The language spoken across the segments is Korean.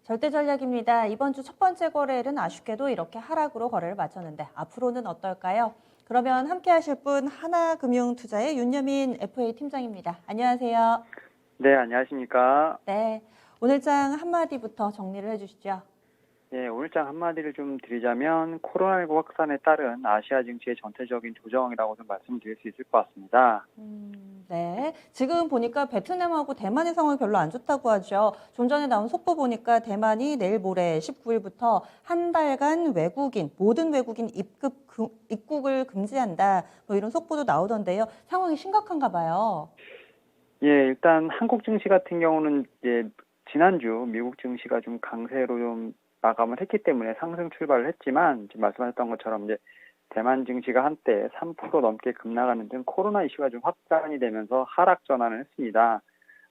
절대전략입니다. 이번 주 첫 번째 거래일은 아쉽게도 이렇게 하락으로 거래를 마쳤는데 앞으로는 어떨까요? 그러면 함께 하실 분 하나금융투자의 윤여민 FA 팀장입니다. 안녕하세요. 네, 안녕하십니까. 네, 오늘장 한마디부터 정리를 해주시죠. 네, 오늘장 한마디를 좀 드리자면 코로나19 확산에 따른 아시아 증시의 전체적인 조정이라고 좀 말씀드릴 수 있을 것 같습니다. 네, 지금 보니까 베트남하고 대만의 상황이 별로 안 좋다고 하죠. 좀 전에 나온 속보 보니까 대만이 내일 모레 19일부터 한 달간 모든 외국인 입국을 금지한다. 뭐 이런 속보도 나오던데요. 상황이 심각한가 봐요. 예, 일단 한국 증시 같은 경우는 이제 지난주 미국 증시가 좀 강세로 좀 마감을 했기 때문에 상승 출발을 했지만 지금 말씀하셨던 것처럼 이제 대만 증시가 한때 3% 넘게 급락하는 등 코로나 이슈가 좀 확산이 되면서 하락 전환을 했습니다.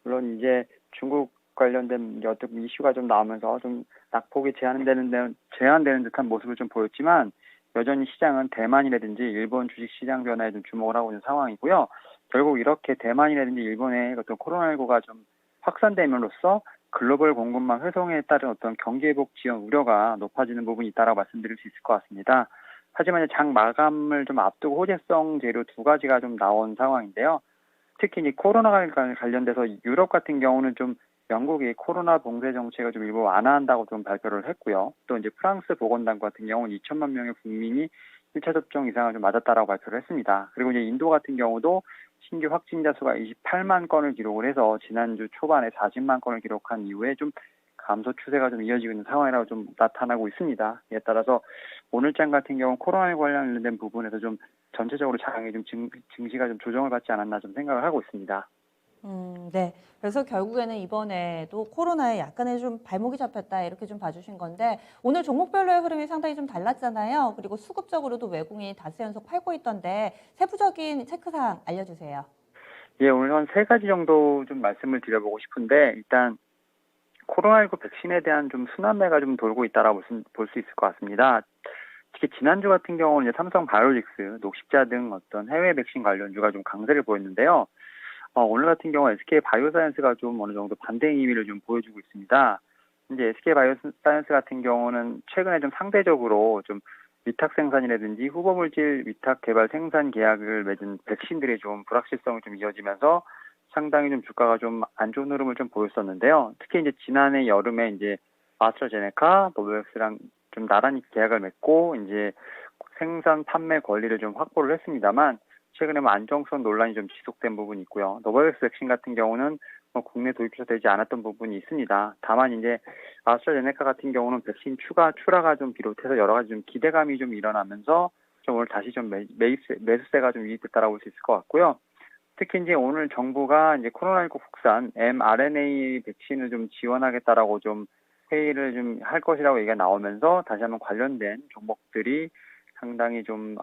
물론 이제 중국 관련된 어떤 이슈가 좀 나오면서 좀 낙폭이 제한되는 듯한 모습을 좀 보였지만 여전히 시장은 대만이라든지 일본 주식 시장 변화에 좀 주목을 하고 있는 상황이고요. 결국 이렇게 대만이라든지 일본의 어떤 코로나19가 좀 확산됨으로써 글로벌 공급망 훼손에 따른 어떤 경기 회복 지연 우려가 높아지는 부분이 있다고 말씀드릴 수 있을 것 같습니다. 하지만 이제 장 마감을 좀 앞두고 호재성 재료 두 가지가 좀 나온 상황인데요. 특히 이제 코로나와 관련돼서 유럽 같은 경우는 좀 영국이 코로나 봉쇄 정책을 좀 일부 완화한다고 좀 발표를 했고요. 또 이제 프랑스 보건당 같은 경우는 2천만 명의 국민이 1차 접종 이상을 좀 맞았다라고 발표를 했습니다. 그리고 이제 인도 같은 경우도 신규 확진자 수가 28만 건을 기록을 해서 지난주 초반에 40만 건을 기록한 이후에 좀 감소 추세가 좀 이어지고 있는 상황이라고 좀 나타나고 있습니다. 이에 따라서 오늘장 같은 경우 코로나19 관련된 부분에서 좀 전체적으로 장이 좀 증시가 좀 조정을 받지 않았나 좀 생각을 하고 있습니다. 네. 그래서 결국에는 이번에도 코로나에 약간의 좀 발목이 잡혔다 이렇게 좀 봐주신 건데 오늘 종목별로의 흐름이 상당히 좀 달랐잖아요. 그리고 수급적으로도 외국인이 닷새 연속 팔고 있던데 세부적인 체크사항 알려주세요. 예, 오늘 한 세 가지 정도 좀 말씀을 드려보고 싶은데 일단 코로나19 백신에 대한 좀 순환매가 좀 돌고 있다라고 볼 수 있을 것 같습니다. 특히 지난주 같은 경우는 이제 삼성 바이오로직스, 녹십자 등 어떤 해외 백신 관련주가 좀 강세를 보였는데요. 오늘 같은 경우 SK 바이오사이언스가 좀 어느 정도 반대 의미를 좀 보여주고 있습니다. 이제 SK 바이오사이언스 같은 경우는 최근에 좀 상대적으로 좀 위탁 생산이라든지 후보 물질 위탁 개발 생산 계약을 맺은 백신들이 좀 불확실성이 좀 이어지면서 상당히 좀 주가가 좀 안 좋은 흐름을 좀 보였었는데요. 특히 이제 지난해 여름에 이제 아스트라제네카, 노바백스랑 좀 나란히 계약을 맺고 이제 생산 판매 권리를 좀 확보를 했습니다만 최근에 뭐 안정성 논란이 좀 지속된 부분이 있고요. 노바백스 백신 같은 경우는 뭐 국내 도입이 되지 않았던 부분이 있습니다. 다만 이제 아스트라제네카 같은 경우는 백신 출하가 좀 비롯해서 여러 가지 좀 기대감이 좀 일어나면서 좀 오늘 다시 좀 매수세가 좀 유입됐다라고 볼 수 있을 것 같고요. 특히 이제 오늘 정부가 이제 코로나19 국산 mRNA 백신을 좀 지원하겠다라고 좀 회의를 좀 할 것이라고 얘기가 나오면서 다시 한번 관련된 종목들이 상당히 좀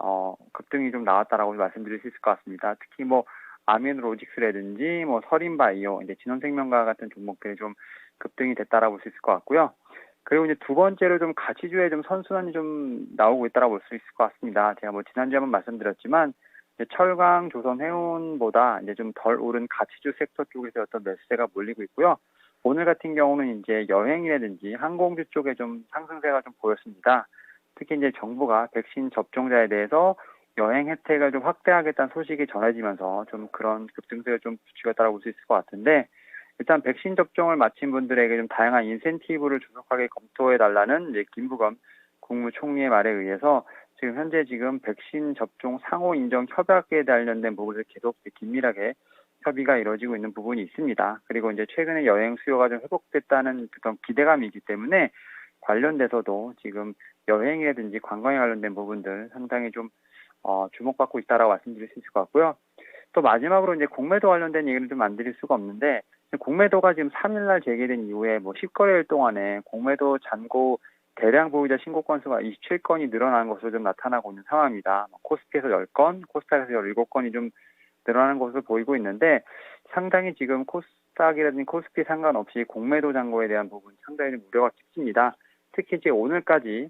급등이 좀 나왔다라고 말씀드릴 수 있을 것 같습니다. 특히 뭐 아미노로직스라든지 뭐 서린바이오, 이제 진원생명과 같은 종목들이 좀 급등이 됐다라고 볼 수 있을 것 같고요. 그리고 이제 두 번째로 좀 가치주에 좀 선순환이 좀 나오고 있다라고 볼 수 있을 것 같습니다. 제가 뭐 지난주에 한번 말씀드렸지만 이제 철강, 조선, 해운보다 이제 좀 덜 오른 가치주 섹터 쪽에서 어떤 매수세가 몰리고 있고요. 오늘 같은 경우는 이제 여행이라든지 항공주 쪽에 좀 상승세가 좀 보였습니다. 특히 이제 정부가 백신 접종자에 대해서 여행 혜택을 좀 확대하겠다는 소식이 전해지면서 좀 그런 급등세를 좀 부추겼다고 볼 수 있을 것 같은데 일단 백신 접종을 마친 분들에게 좀 다양한 인센티브를 조속하게 검토해 달라는 이제 김부겸 국무총리의 말에 의해서 지금 백신 접종 상호 인정 협약에 관련된 부분을 계속 긴밀하게 협의가 이루어지고 있는 부분이 있습니다. 그리고 이제 최근에 여행 수요가 좀 회복됐다는 그런 기대감이 있기 때문에 관련돼서도 지금 여행이라든지 관광에 관련된 부분들 상당히 좀 주목받고 있다라고 말씀드릴 수 있을 것 같고요. 또 마지막으로 이제 공매도 관련된 얘기를 좀 안 드릴 수가 없는데 공매도가 지금 3일날 재개된 이후에 뭐 10거래일 동안에 공매도 잔고 대량 보유자 신고 건수가 27건이 늘어난 것으로 좀 나타나고 있는 상황입니다. 코스피에서 10건, 코스닥에서 17건이 좀 늘어나는 것으로 보이고 있는데 상당히 지금 코스닥이라든지 코스피 상관없이 공매도 잔고에 대한 부분 상당히 좀 우려가 깊습니다. 특히 이제 오늘까지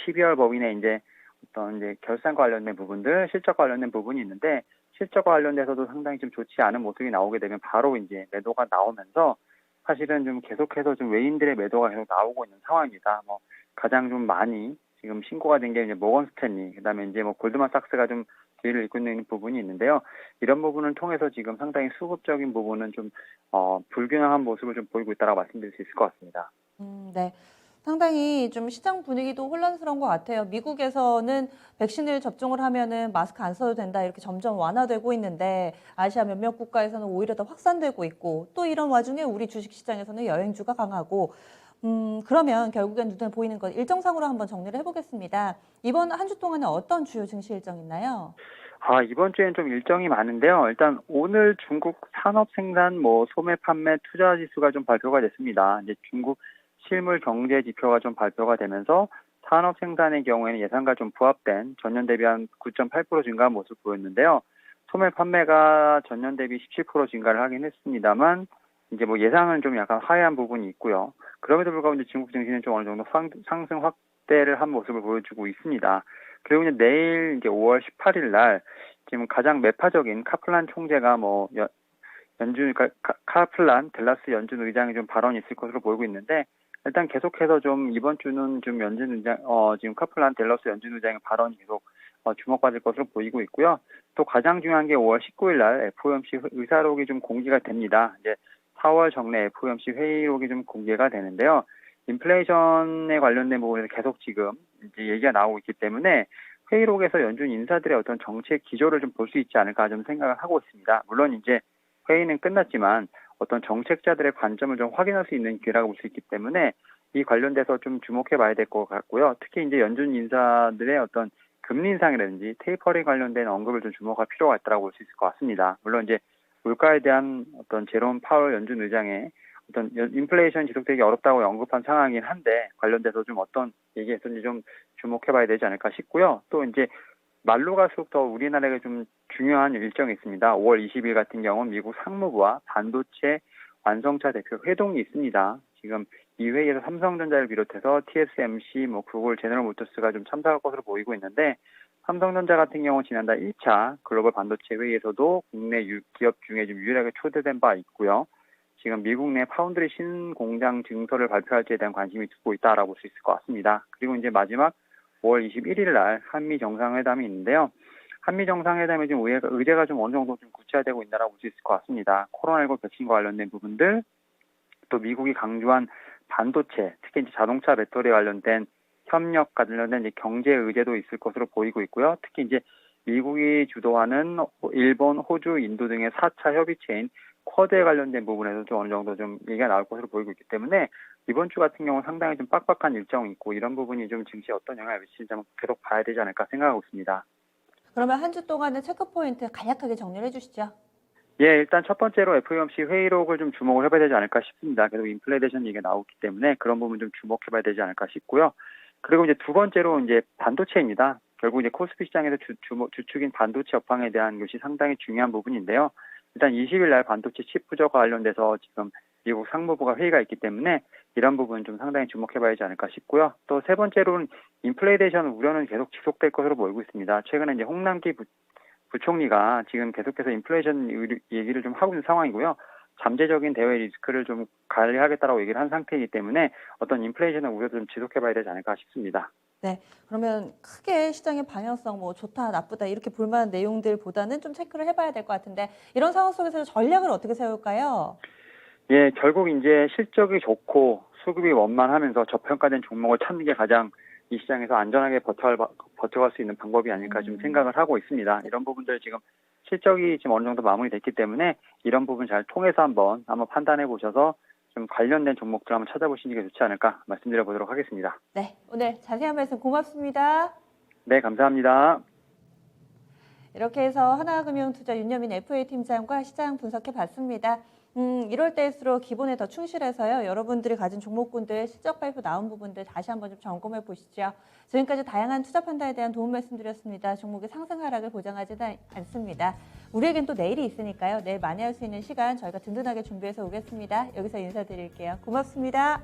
12월 법인의 이제 어떤 이제 결산 관련된 부분들, 실적 관련된 부분이 있는데 실적 관련돼서도 상당히 좀 좋지 않은 모습이 나오게 되면 바로 이제 매도가 나오면서 사실은 좀 계속해서 좀 외인들의 매도가 계속 나오고 있는 상황입니다. 뭐 가장 좀 많이 지금 신고가 된 게 이제 모건 스탠리, 그다음에 이제 뭐 골드만삭스가 좀 뒤를 잇고 있는 부분이 있는데요. 이런 부분을 통해서 지금 상당히 수급적인 부분은 좀 불균형한 모습을 좀 보이고 있다고 말씀드릴 수 있을 것 같습니다. 네. 상당히 좀 시장 분위기도 혼란스러운 것 같아요. 미국에서는 백신을 접종을 하면은 마스크 안 써도 된다 이렇게 점점 완화되고 있는데 아시아 몇몇 국가에서는 오히려 더 확산되고 있고 또 이런 와중에 우리 주식시장에서는 여행주가 강하고 그러면 결국엔 눈에 보이는 건 일정상으로 한번 정리를 해보겠습니다. 이번 한 주 동안에 어떤 주요 증시 일정 있나요? 이번 주엔 좀 일정이 많은데요. 일단 오늘 중국 산업 생산, 뭐 소매 판매 투자 지수가 좀 발표가 됐습니다. 이제 중국 실물 경제 지표가 좀 발표가 되면서 산업 생산의 경우에는 예상과 좀 부합된 전년 대비 한 9.8% 증가한 모습 보였는데요. 소매 판매가 전년 대비 17% 증가를 하긴 했습니다만 이제 뭐 예상은 좀 약간 하회한 부분이 있고요. 그럼에도 불구하고 이제 중국 증시는 좀 어느 정도 상승 확대를 한 모습을 보여주고 있습니다. 그리고 이제 내일 이제 5월 18일 날 지금 가장 매파적인 카플란 총재가 뭐 연준 카플란 델라스 연준 의장이 좀 발언이 있을 것으로 보이고 있는데 일단 계속해서 좀 이번 주는 좀 연준 의장 지금 카플란 델라스 연준 의장의 발언이 계속 주목받을 것으로 보이고 있고요. 또 가장 중요한 게 5월 19일 날 FOMC 의사록이 좀 공개가 됩니다. 이제 4월 정례 FOMC 회의록이 좀 공개가 되는데요. 인플레이션에 관련된 부분에서 계속 지금 이제 얘기가 나오고 있기 때문에 회의록에서 연준 인사들의 어떤 정책 기조를 좀 볼 수 있지 않을까 좀 생각을 하고 있습니다. 물론 이제 회의는 끝났지만 어떤 정책자들의 관점을 좀 확인할 수 있는 기회라고 볼 수 있기 때문에 이 관련돼서 좀 주목해 봐야 될 것 같고요. 특히 이제 연준 인사들의 어떤 금리 인상이라든지 테이퍼링 관련된 언급을 좀 주목할 필요가 있다고 볼 수 있을 것 같습니다. 물론 이제 물가에 대한 어떤 제롬 파월 연준 의장의 어떤 인플레이션 지속되기 어렵다고 언급한 상황이긴 한데 관련돼서 좀 어떤 얘기했는지 좀 주목해 봐야 되지 않을까 싶고요. 또 이제 말로 갈수록 더 우리나라에게 좀 중요한 일정이 있습니다. 5월 20일 같은 경우는 미국 상무부와 반도체 완성차 대표 회동이 있습니다. 지금 이 회의에서 삼성전자를 비롯해서 TSMC, 뭐 구글, 제너럴모터스가 좀 참석할 것으로 보이고 있는데 삼성전자 같은 경우 지난달 1차 글로벌 반도체 회의에서도 국내 기업 중에 좀 유일하게 초대된 바 있고요. 지금 미국 내 파운드리 신공장 증설을 발표할지에 대한 관심이 두고 있다라고 볼 수 있을 것 같습니다. 그리고 이제 마지막 5월 21일 날 한미 정상회담이 있는데요. 한미 정상회담에 지금 의제가 좀 어느 정도 좀 구체화되고 있다라고 볼 수 있을 것 같습니다. 코로나19 백신과 관련된 부분들, 또 미국이 강조한 반도체, 특히 이제 자동차 배터리 관련된 협력 관련된 이제 경제 의제도 있을 것으로 보이고 있고요. 특히 이제 미국이 주도하는 일본, 호주, 인도 등의 4차 협의체인 쿼드에 관련된 부분에서 좀 어느 정도 좀 얘기가 나올 것으로 보이고 있기 때문에 이번 주 같은 경우는 상당히 좀 빡빡한 일정이 있고 이런 부분이 좀 증시에 어떤 영향을 미칠지 한번 계속 봐야 되지 않을까 생각하고 있습니다. 그러면 한 주 동안의 체크 포인트 간략하게 정리를 해주시죠. 예, 일단 첫 번째로 FOMC 회의록을 좀 주목을 해봐야 되지 않을까 싶습니다. 계속 인플레이션 얘기가 나오기 때문에 그런 부분 좀 주목해봐야 되지 않을까 싶고요. 그리고 이제 두 번째로 이제 반도체입니다. 결국 이제 코스피 시장에서 주축인 반도체 업황에 대한 것이 상당히 중요한 부분인데요. 일단 20일 날 반도체 칩 부족과 관련돼서 지금 미국 상무부가 회의가 있기 때문에 이런 부분 좀 상당히 주목해봐야 하지 않을까 싶고요. 또 세 번째로는 인플레이션 우려는 계속 지속될 것으로 보이고 있습니다. 최근에 이제 홍남기 부총리가 지금 계속해서 인플레이션 얘기를 좀 하고 있는 상황이고요. 잠재적인 대외 리스크를 좀 관리하겠다라고 얘기를 한 상태이기 때문에 어떤 인플레이션 우려도 좀 지속해봐야 되지 않을까 싶습니다. 네, 그러면 크게 시장의 방향성 뭐 좋다 나쁘다 이렇게 볼 만한 내용들보다는 좀 체크를 해봐야 될 것 같은데 이런 상황 속에서 전략을 어떻게 세울까요? 예, 결국 이제 실적이 좋고 수급이 원만하면서 저평가된 종목을 찾는 게 가장 이 시장에서 안전하게 버텨갈 수 있는 방법이 아닐까 좀 생각을 하고 있습니다. 이런 부분들 지금 실적이 지금 어느 정도 마무리됐기 때문에 이런 부분 잘 통해서 한번 판단해 보셔서 좀 관련된 종목들 한번 찾아보시는 게 좋지 않을까 말씀드려 보도록 하겠습니다. 네, 오늘 자세한 말씀 고맙습니다. 네, 감사합니다. 이렇게 해서 하나금융투자 윤여민 FA 팀장과 시장 분석해 봤습니다. 이럴 때일수록 기본에 더 충실해서요. 여러분들이 가진 종목군들 실적 발표 나온 부분들 다시 한번 좀 점검해 보시죠. 지금까지 다양한 투자 판단에 대한 도움 말씀드렸습니다. 종목의 상승 하락을 보장하지는 않습니다. 우리에겐 또 내일이 있으니까요. 내일 만회할 수 있는 시간 저희가 든든하게 준비해서 오겠습니다. 여기서 인사드릴게요. 고맙습니다.